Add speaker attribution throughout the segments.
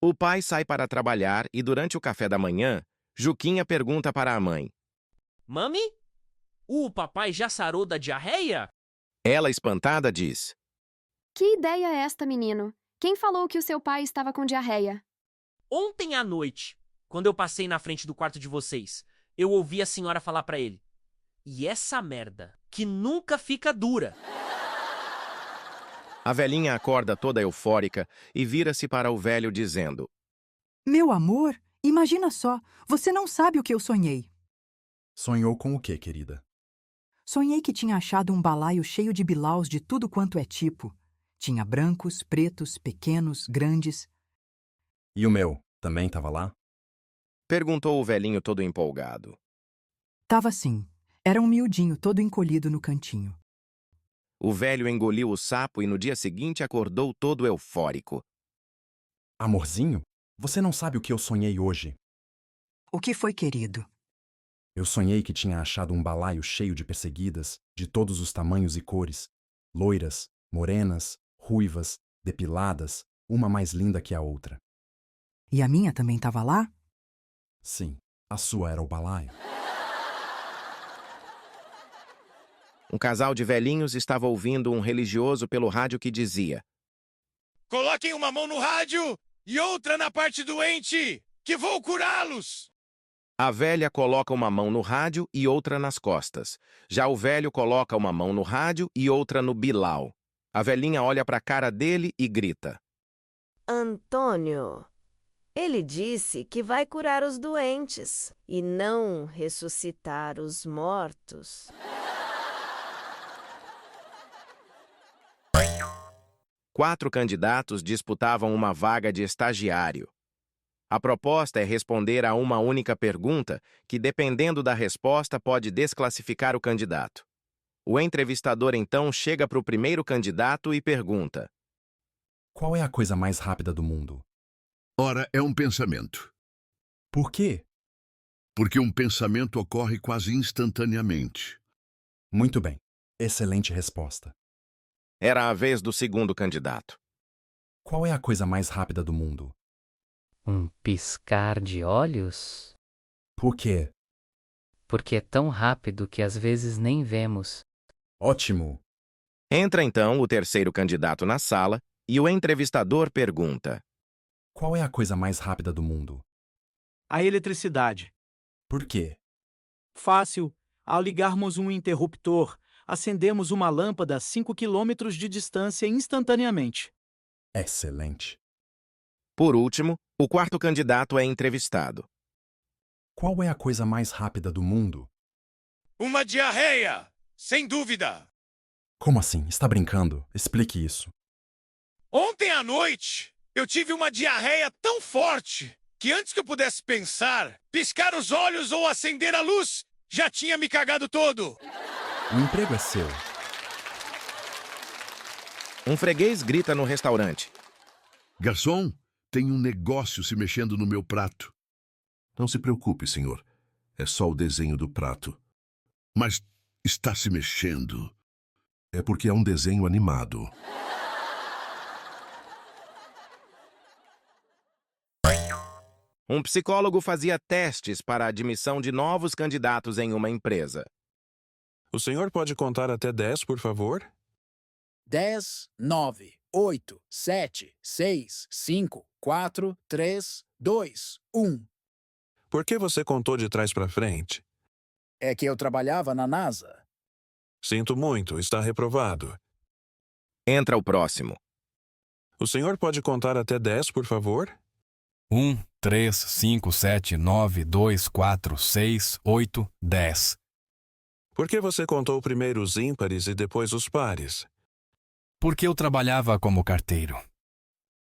Speaker 1: O pai sai para trabalhar e, durante o café da manhã, Juquinha pergunta para a mãe.
Speaker 2: Mami, o papai já sarou da diarreia?
Speaker 1: Ela, espantada, diz.
Speaker 3: Que ideia é esta, menino? Quem falou que o seu pai estava com diarreia?
Speaker 2: Ontem à noite, quando eu passei na frente do quarto de vocês, eu ouvi a senhora falar pra ele. E essa merda, que nunca fica dura.
Speaker 1: A velhinha acorda toda eufórica e vira-se para o velho dizendo.
Speaker 4: Meu amor, imagina só, você não sabe o que eu sonhei.
Speaker 5: Sonhou com o quê, querida?
Speaker 4: Sonhei que tinha achado um balaio cheio de bilaus de tudo quanto é tipo. Tinha brancos, pretos, pequenos, grandes.
Speaker 5: E o meu, também estava lá?
Speaker 1: Perguntou o velhinho todo empolgado.
Speaker 4: Tava assim, era um miudinho todo encolhido no cantinho.
Speaker 1: O velho engoliu o sapo e no dia seguinte acordou todo eufórico.
Speaker 5: Amorzinho, você não sabe o que eu sonhei hoje.
Speaker 4: O que foi, querido?
Speaker 5: Eu sonhei que tinha achado um balaio cheio de perseguidas, de todos os tamanhos e cores. Loiras, morenas, ruivas, depiladas, uma mais linda que a outra.
Speaker 4: E a minha também tava lá?
Speaker 5: Sim, a sua era o balaio.
Speaker 1: Um casal de velhinhos estava ouvindo um religioso pelo rádio que dizia.
Speaker 6: Coloquem uma mão no rádio e outra na parte doente, que vou curá-los.
Speaker 1: A velha coloca uma mão no rádio e outra nas costas. Já o velho coloca uma mão no rádio e outra no bilau. A velhinha olha para a cara dele e grita.
Speaker 7: Antônio, ele disse que vai curar os doentes e não ressuscitar os mortos.
Speaker 1: Quatro candidatos disputavam uma vaga de estagiário. A proposta é responder a uma única pergunta que, dependendo da resposta, pode desclassificar o candidato. O entrevistador então chega para o primeiro candidato e pergunta.
Speaker 5: Qual é a coisa mais rápida do mundo?
Speaker 8: Ora, é um pensamento.
Speaker 5: Por quê?
Speaker 8: Porque um pensamento ocorre quase instantaneamente.
Speaker 5: Muito bem. Excelente resposta.
Speaker 1: Era a vez do segundo candidato.
Speaker 5: Qual é a coisa mais rápida do mundo?
Speaker 9: Um piscar de olhos?
Speaker 5: Por quê?
Speaker 9: Porque é tão rápido que às vezes nem vemos.
Speaker 5: Ótimo!
Speaker 1: Entra então o terceiro candidato na sala e o entrevistador pergunta.
Speaker 5: Qual é a coisa mais rápida do mundo?
Speaker 10: A eletricidade.
Speaker 5: Por quê?
Speaker 10: Fácil. Ao ligarmos um interruptor, acendemos uma lâmpada a 5 quilômetros de distância instantaneamente.
Speaker 5: Excelente.
Speaker 1: Por último, o quarto candidato é entrevistado.
Speaker 5: Qual é a coisa mais rápida do mundo?
Speaker 6: Uma diarreia, sem dúvida.
Speaker 5: Como assim? Está brincando? Explique isso.
Speaker 6: Ontem à noite, eu tive uma diarreia tão forte que antes que eu pudesse pensar, piscar os olhos ou acender a luz, já tinha me cagado todo.
Speaker 5: O emprego é seu.
Speaker 1: Um freguês grita no restaurante.
Speaker 8: Garçom, tem um negócio se mexendo no meu prato.
Speaker 11: Não se preocupe, senhor. É só o desenho do prato.
Speaker 8: Mas está se mexendo.
Speaker 11: É porque é um desenho animado.
Speaker 1: Um psicólogo fazia testes para a admissão de novos candidatos em uma empresa.
Speaker 12: O senhor pode contar até 10, por favor?
Speaker 13: 10, 9, 8, 7, 6, 5, 4, 3, 2, 1.
Speaker 12: Por que você contou de trás para frente?
Speaker 13: É que eu trabalhava na NASA.
Speaker 12: Sinto muito, está reprovado.
Speaker 1: Entra o próximo.
Speaker 12: O senhor pode contar até 10, por favor?
Speaker 14: 1, 3, 5, 7, 9, 2, 4, 6, 8, 10.
Speaker 12: Por que você contou primeiro os ímpares e depois os pares?
Speaker 14: Porque eu trabalhava como carteiro.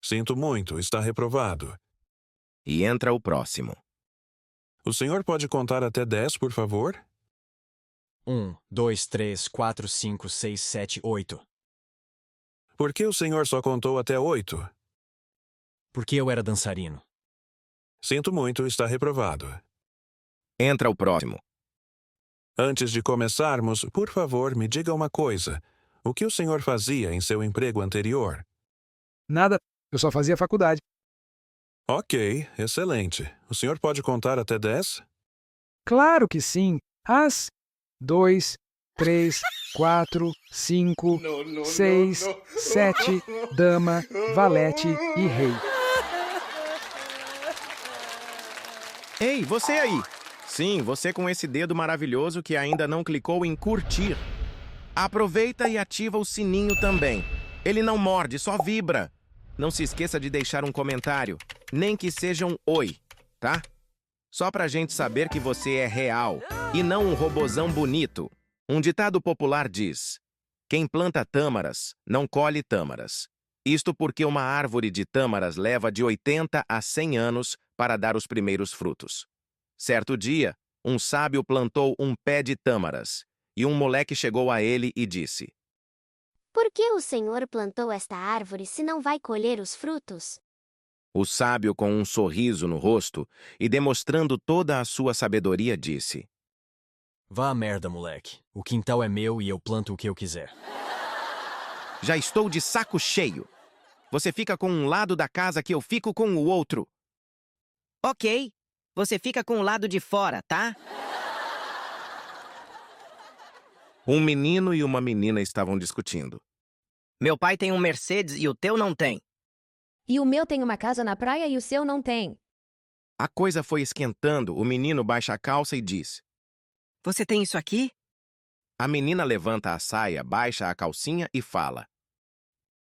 Speaker 12: Sinto muito, está reprovado.
Speaker 1: E entra o próximo.
Speaker 12: O senhor pode contar até 10, por favor?
Speaker 10: 1, 2, 3, 4, 5, 6, 7, 8.
Speaker 12: Por que o senhor só contou até 8?
Speaker 10: Porque eu era dançarino.
Speaker 12: Sinto muito, está reprovado.
Speaker 1: Entra o próximo.
Speaker 12: Antes de começarmos, por favor, me diga uma coisa. O que o senhor fazia em seu emprego anterior?
Speaker 15: Nada, eu só fazia faculdade.
Speaker 12: Ok, excelente. O senhor pode contar até 10?
Speaker 15: Claro que sim. 2, 3, 4, 5, 6, 7, dama, valete e rei.
Speaker 1: Ei, você aí! Sim, você com esse dedo maravilhoso que ainda não clicou em curtir. Aproveita e ativa o sininho também. Ele não morde, só vibra. Não se esqueça de deixar um comentário, nem que seja um oi, tá? Só pra gente saber que você é real e não um robozão bonito. Um ditado popular diz: quem planta tâmaras, não colhe tâmaras. Isto porque uma árvore de tâmaras leva de 80 a 100 anos para dar os primeiros frutos. Certo dia, um sábio plantou um pé de tâmaras, e um moleque chegou a ele e disse:
Speaker 16: Por que o Senhor plantou esta árvore se não vai colher os frutos?
Speaker 1: O sábio, com um sorriso no rosto e demonstrando toda a sua sabedoria, disse:
Speaker 17: Vá a merda, moleque. O quintal é meu e eu planto o que eu quiser.
Speaker 1: Já estou de saco cheio. Você fica com um lado da casa que eu fico com o outro.
Speaker 18: Ok. Você fica com o lado de fora, tá?
Speaker 1: Um menino e uma menina estavam discutindo.
Speaker 18: Meu pai tem um Mercedes e o teu não tem.
Speaker 19: E o meu tem uma casa na praia e o seu não tem.
Speaker 1: A coisa foi esquentando, o menino baixa a calça e diz:
Speaker 18: Você tem isso aqui?
Speaker 1: A menina levanta a saia, baixa a calcinha e fala: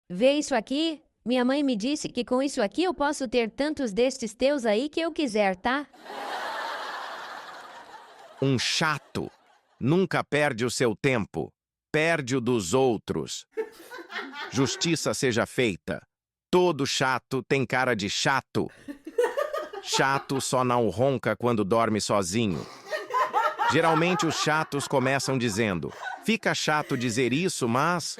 Speaker 19: Vê isso aqui? Minha mãe me disse que com isso aqui eu posso ter tantos destes teus aí que eu quiser, tá?
Speaker 1: Um chato nunca perde o seu tempo, perde o dos outros. Justiça seja feita. Todo chato tem cara de chato. Chato só não ronca quando dorme sozinho. Geralmente os chatos começam dizendo: fica chato dizer isso, mas...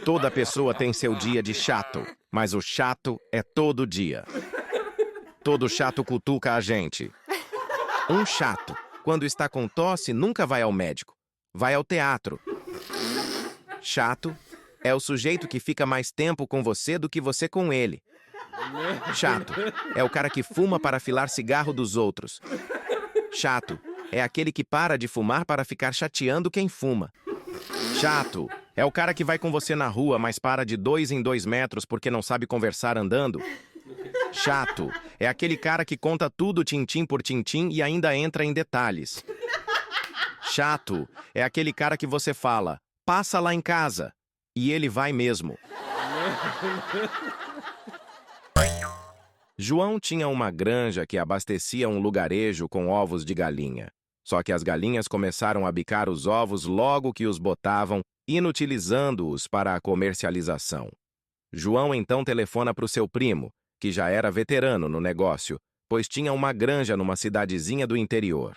Speaker 1: Toda pessoa tem seu dia de chato, mas o chato é todo dia. Todo chato cutuca a gente. Um chato, quando está com tosse, nunca vai ao médico. Vai ao teatro. Chato é o sujeito que fica mais tempo com você do que você com ele. Chato é o cara que fuma para afilar cigarro dos outros. Chato é aquele que para de fumar para ficar chateando quem fuma. Chato é o cara que vai com você na rua, mas para de 2 em 2 metros porque não sabe conversar andando. Chato é aquele cara que conta tudo tintim por tintim e ainda entra em detalhes. Chato é aquele cara que você fala: passa lá em casa, e ele vai mesmo. João tinha uma granja que abastecia um lugarejo com ovos de galinha. Só que as galinhas começaram a bicar os ovos logo que os botavam, inutilizando-os para a comercialização. João então telefona para o seu primo, que já era veterano no negócio, pois tinha uma granja numa cidadezinha do interior.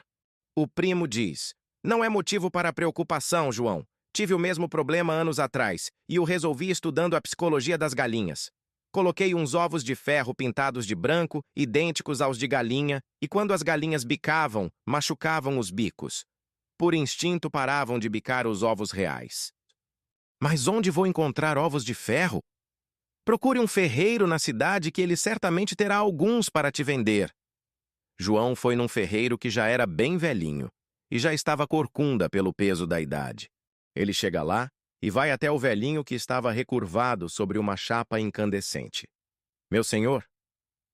Speaker 1: O primo diz: não é motivo para preocupação, João. Tive o mesmo problema anos atrás, e o resolvi estudando a psicologia das galinhas. Coloquei uns ovos de ferro pintados de branco, idênticos aos de galinha, e quando as galinhas bicavam, machucavam os bicos. Por instinto paravam de bicar os ovos reais. Mas onde vou encontrar ovos de ferro? Procure um ferreiro na cidade que ele certamente terá alguns para te vender. João foi num ferreiro que já era bem velhinho, e já estava corcunda pelo peso da idade. Ele chega lá e vai até o velhinho que estava recurvado sobre uma chapa incandescente. Meu senhor,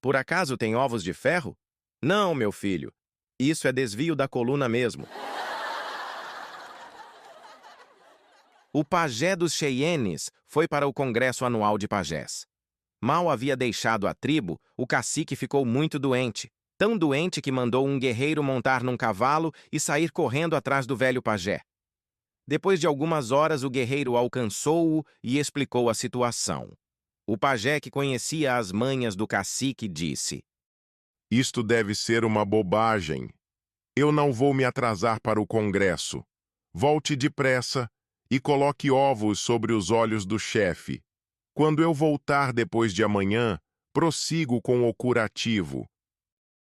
Speaker 1: por acaso tem ovos de ferro? Não, meu filho. Isso é desvio da coluna mesmo. O pajé dos Cheyennes foi para o congresso anual de pajés. Mal havia deixado a tribo, o cacique ficou muito doente. Tão doente que mandou um guerreiro montar num cavalo e sair correndo atrás do velho pajé. Depois de algumas horas, o guerreiro alcançou-o e explicou a situação. O pajé, que conhecia as manhas do cacique, disse:
Speaker 20: Isto deve ser uma bobagem. Eu não vou me atrasar para o congresso. Volte depressa e coloque ovos sobre os olhos do chefe. Quando eu voltar depois de amanhã, prossigo com o curativo.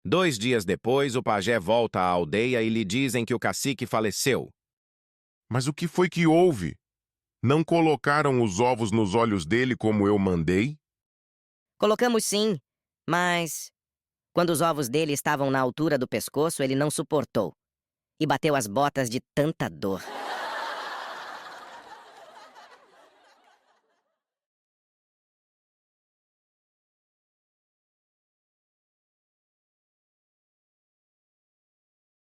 Speaker 1: 2 dias depois, o pajé volta à aldeia e lhe dizem que o cacique faleceu.
Speaker 20: Mas o que foi que houve? Não colocaram os ovos nos olhos dele como eu mandei?
Speaker 18: Colocamos sim. Mas, quando os ovos dele estavam na altura do pescoço, ele não suportou e bateu as botas de tanta dor.